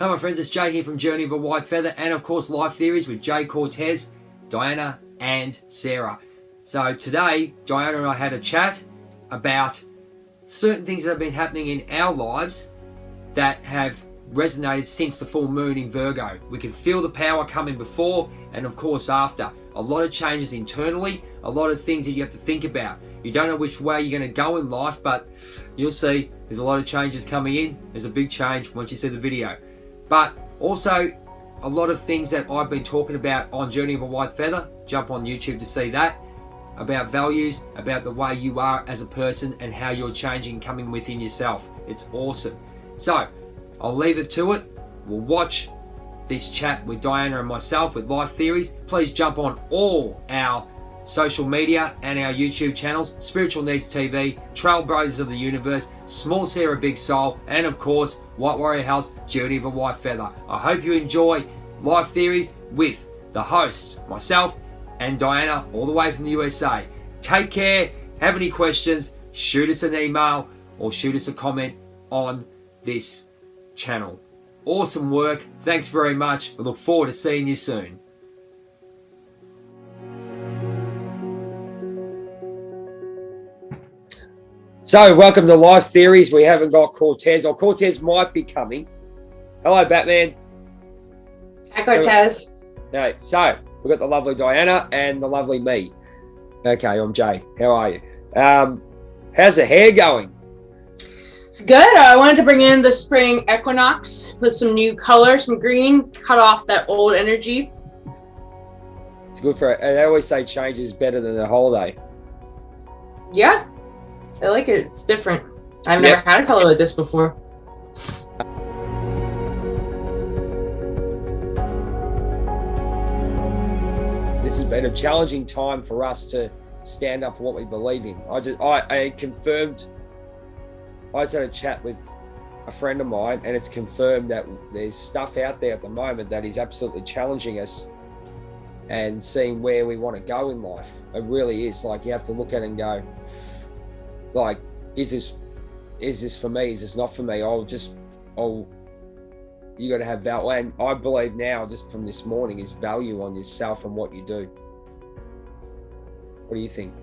Hello my friends, it's Jay here from Journey of a Whitefeather and of course Life Theories with Jay, Cortez, Diana and Sarah. So today, Diana and I had a chat about certain things that have been happening in our lives that have resonated since the full moon in Virgo. We can feel the power coming before and of course after. A lot of changes internally, a lot of things that you have to think about. You don't know which way you're going to go in life, but you'll see there's a lot of changes coming in. There's a big change once you see the video. But also a lot of things that I've been talking about on Journey of a Whitefeather. Jump on YouTube to see that. About values, about the way you are as a person and how you're changing coming within yourself. It's awesome. So I'll leave it to it. We'll watch this chat with Diana and myself with Life Theories. Please jump on all our social media and our YouTube channels, Spiritual Needs TV, Trail Brothers of the Universe, Small Sarah Big Soul, and of course, White Warrior House, Journey of a Whitefeather. I hope you enjoy Life Theories with the hosts, myself and Diana, all the way from the USA. Take care, have any questions, shoot us an email or shoot us a comment on this channel. Awesome work, thanks very much. We look forward to seeing you soon. So, welcome to Life Theories. We haven't got Cortez, or Cortez might be coming. Hello, Batman. Hi, Cortez. So we've got the lovely Diana and the lovely me. Okay, I'm Jay. How are you? How's the hair going? It's good. I wanted to bring in the spring equinox with some new color, some green, cut off that old energy. It's good for it. And they always say change is better than a holiday. Yeah. I like it. It's different. I've never had a color like this before. This has been a challenging time for us to stand up for what we believe in. I confirmed, I just had a chat with a friend of mine and it's confirmed that there's stuff out there at the moment that is absolutely challenging us and seeing where we want to go in life. It really is. Like, you have to look at it and go, like, is this for me? Is this not for me? You got to have value. And I believe now, just from this morning, is value on yourself and what you do. What do you think?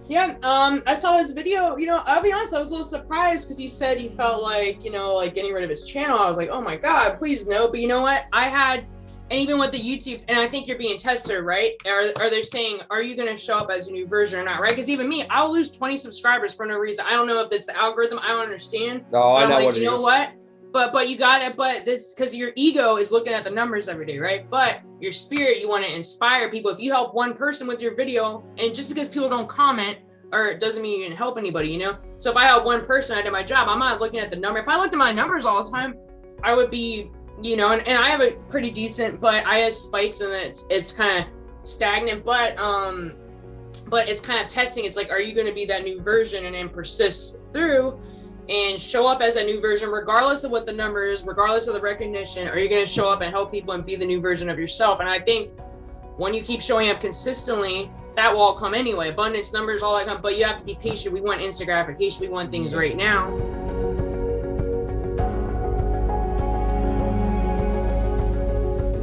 Yeah, I saw his video. I'll be honest, I was a little surprised because he said he felt like, like getting rid of his channel. I was like, oh my God, please no. But you know what? And even with the YouTube, and I think you're being tested, right? Are they saying, are you going to show up as a new version or not, right? Because even me, I'll lose 20 subscribers for no reason. I don't know if it's the algorithm. I don't understand. No, I know what it is. You know what? But you got it. But this, because your ego is looking at the numbers every day, right? But your spirit, you want to inspire people. If you help one person with your video, and just because people don't comment, or it doesn't mean you can help anybody, So if I help one person, I did my job. I'm not looking at the number. If I looked at my numbers all the time, I would be, and I have a pretty decent, but I have spikes and it's kind of stagnant, but it's kind of testing. It's like, are you going to be that new version and then persist through and show up as a new version, regardless of what the number is, regardless of the recognition? Are you going to show up and help people and be the new version of yourself? And I think when you keep showing up consistently, that will all come anyway. Abundance, numbers, all that come, but you have to be patient. We want instant gratification. We want things right now.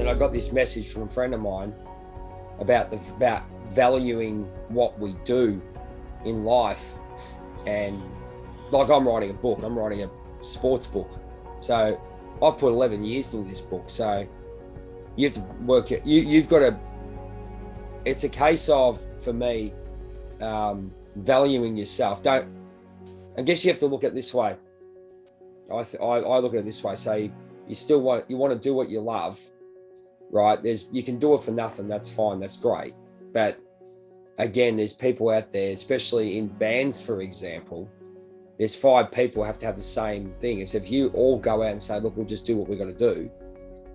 I got this message from a friend of mine about valuing what we do in life. And like, I'm writing a book, I'm writing a sports book. So I've put 11 years into this book. So you have to work it. You've got to, it's a case of, for me, valuing yourself. I guess you have to look at it this way. I look at it this way. So you want to do what you love. Right, you can do it for nothing. That's fine. That's great. But again, there's people out there, especially in bands, for example. There's 5 people who have to have the same thing. It's if you all go out and say, "Look, we'll just do what we got to do,"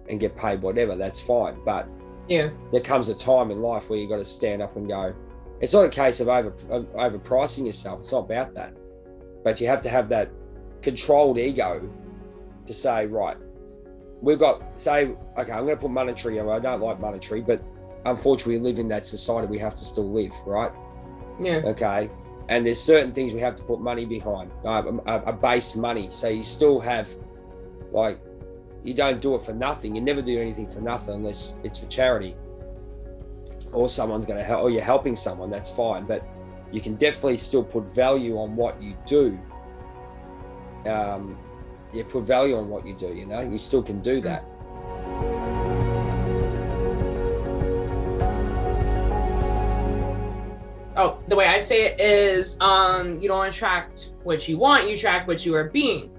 and get paid whatever, that's fine. But there comes a time in life where you got to stand up and go. It's not a case of overpricing yourself. It's not about that. But you have to have that controlled ego to say, right, we've got, say, okay, I'm going to put monetary. I don't like monetary, but unfortunately we live in that society. We have to still live, right? Yeah. Okay. And there's certain things we have to put money behind, a base money. So you still have, like, you don't do it for nothing. You never do anything for nothing unless it's for charity or someone's going to help, or you're helping someone. That's fine, but you can definitely still put value on what you do. You put value on what you do, you know, you still can do that. Oh, the way I say it is, you don't attract what you want, you attract what you are being.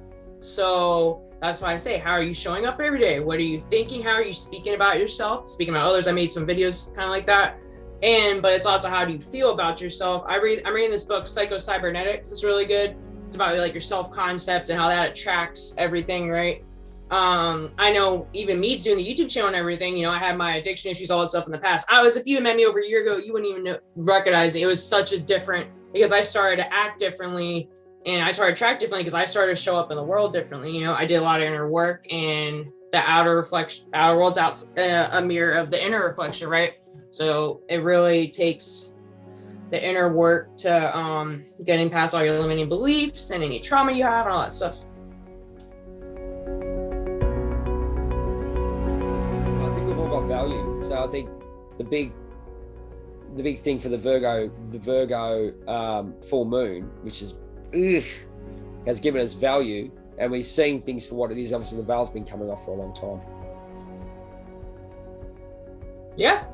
So that's why I say, how are you showing up every day? What are you thinking? How are you speaking about yourself? Speaking about others. I made some videos kind of like that. But it's also, how do you feel about yourself? I'm reading this book, Psycho-Cybernetics. It's really good. It's about like your self-concept and how that attracts everything, right? I know even me doing the YouTube channel and everything, you know, I had my addiction issues, all that stuff in the past. If you had met me over a year ago, you wouldn't even recognize it. It was such a different, because I started to act differently and I started to attract differently because I started to show up in the world differently. You know, I did a lot of inner work, and the outer world's out a mirror of the inner reflection, right? So it really takes the inner work to getting past all your limiting beliefs and any trauma you have and all that stuff. I think we've all got value. So I think the big thing for the Virgo full moon, which is has given us value, and we're seeing things for what it is. Obviously, the veil's been coming off for a long time. Yeah,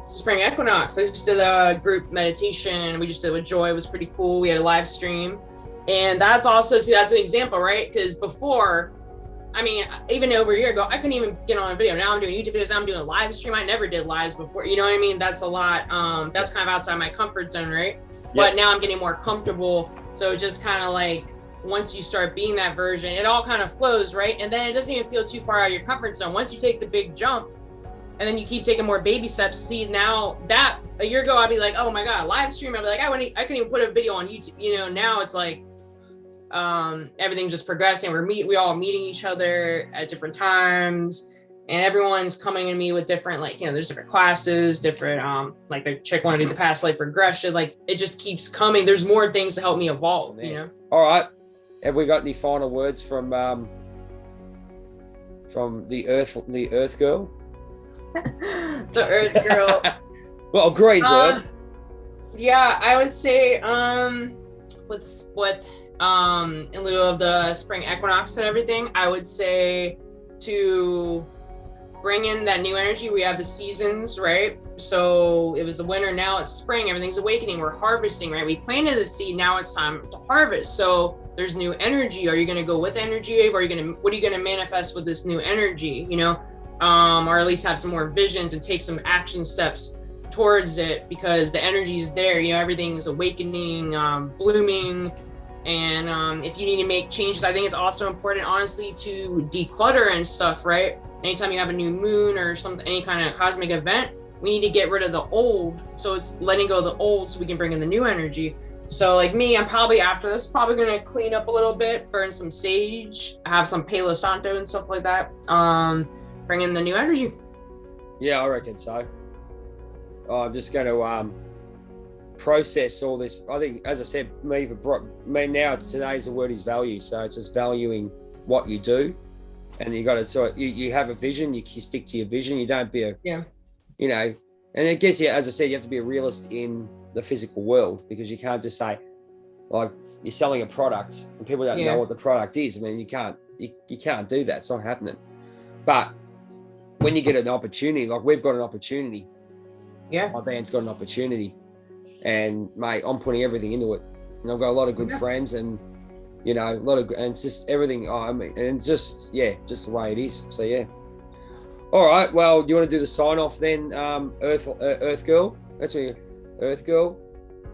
spring equinox. I just did a group meditation. We just did with Joy. It was pretty cool. We had a live stream, and that's also, that's an example, right? Because before, I mean, even over a year ago, I couldn't even get on a video. Now I'm doing YouTube videos. Now I'm doing a live stream. I never did lives before. You know what I mean? That's a lot. That's kind of outside my comfort zone, right? Yep. But now I'm getting more comfortable. So just kind of like, once you start being that version, it all kind of flows, right? And then it doesn't even feel too far out of your comfort zone. Once you take the big jump, and then you keep taking more baby steps. See, now that a year ago, I'd be like, oh my God, live stream. I'd be like, I couldn't even put a video on YouTube. You know, now it's like, everything's just progressing. We all meeting each other at different times, and everyone's coming to me with different, like, you know, there's different classes, different, like the chick want to do the past life regression. Like, it just keeps coming. There's more things to help me evolve, you know? All right. Have we got any final words from the Earth Girl? The Earth Girl. Well, great, Earth. Yeah, I would say, with in lieu of the spring equinox and everything, I would say to bring in that new energy. We have the seasons, right? So it was the winter, now it's spring, everything's awakening, we're harvesting, right? We planted the seed, now it's time to harvest. So there's new energy. Are you going to go with energy wave? Or what are you going to manifest with this new energy, you know? Or at least have some more visions and take some action steps towards it, because the energy is there, you know, everything is awakening, blooming. And if you need to make changes, I think it's also important, honestly, to declutter and stuff, right? Anytime you have a new moon or something, any kind of cosmic event, we need to get rid of the old. So it's letting go of the old so we can bring in the new energy. So like me, I'm probably after this, going to clean up a little bit, burn some sage, have some Palo Santo and stuff like that. Bring in the new energy. Yeah, I reckon so. I'm just going to process all this. I think, as I said, now today's the word is value. So it's just valuing what you do, and you got to, so you have a vision, you stick to your vision. You don't be you know, and I guess, yeah, as I said, you have to be a realist in the physical world, because you can't just say, like, you're selling a product and people don't know what the product is. I mean, you can't do that. It's not happening. But when you get an opportunity, like we've got an opportunity, my band's got an opportunity, and mate, I'm putting everything into it. And I've got a lot of good friends, and you know, and it's just everything. I mean, and it's just just the way it is. So yeah. All right. Well, do you want to do the sign off then, Earth Girl? That's what Earth Girl,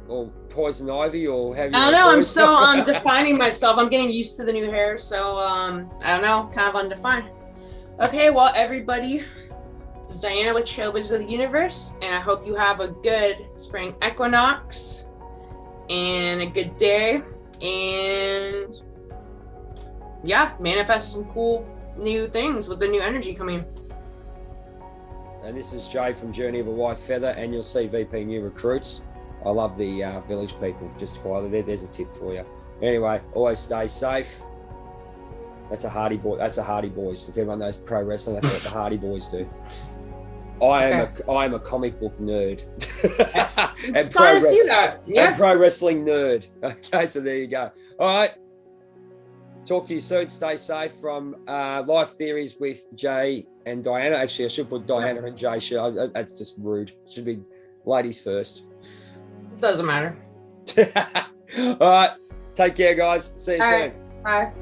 or Poison Ivy, or have you? I don't know. I'm still defining myself. I'm getting used to the new hair, so I don't know, kind of undefined. Okay. Well, everybody. This is Diana with Trailblazers of the Universe, and I hope you have a good spring equinox and a good day, and yeah, manifest some cool new things with the new energy coming. And this is Jay from Journey of a Whitefeather, and you'll see VP New Recruits. I love the village people. Just quietly, there's a tip for you. Anyway, always stay safe. That's a Hardy boy. That's a Hardy Boys. If everyone knows pro wrestling, that's what the Hardy Boys do. I am a comic book nerd. and Sorry to see that. Yeah. And pro wrestling nerd. Okay, so there you go. All right. Talk to you soon. Stay safe from Life Theories with Jay and Diana. Actually, I should put Diana and Jay. That's just rude. Should be ladies first. Doesn't matter. All right. Take care, guys. See you soon. Bye.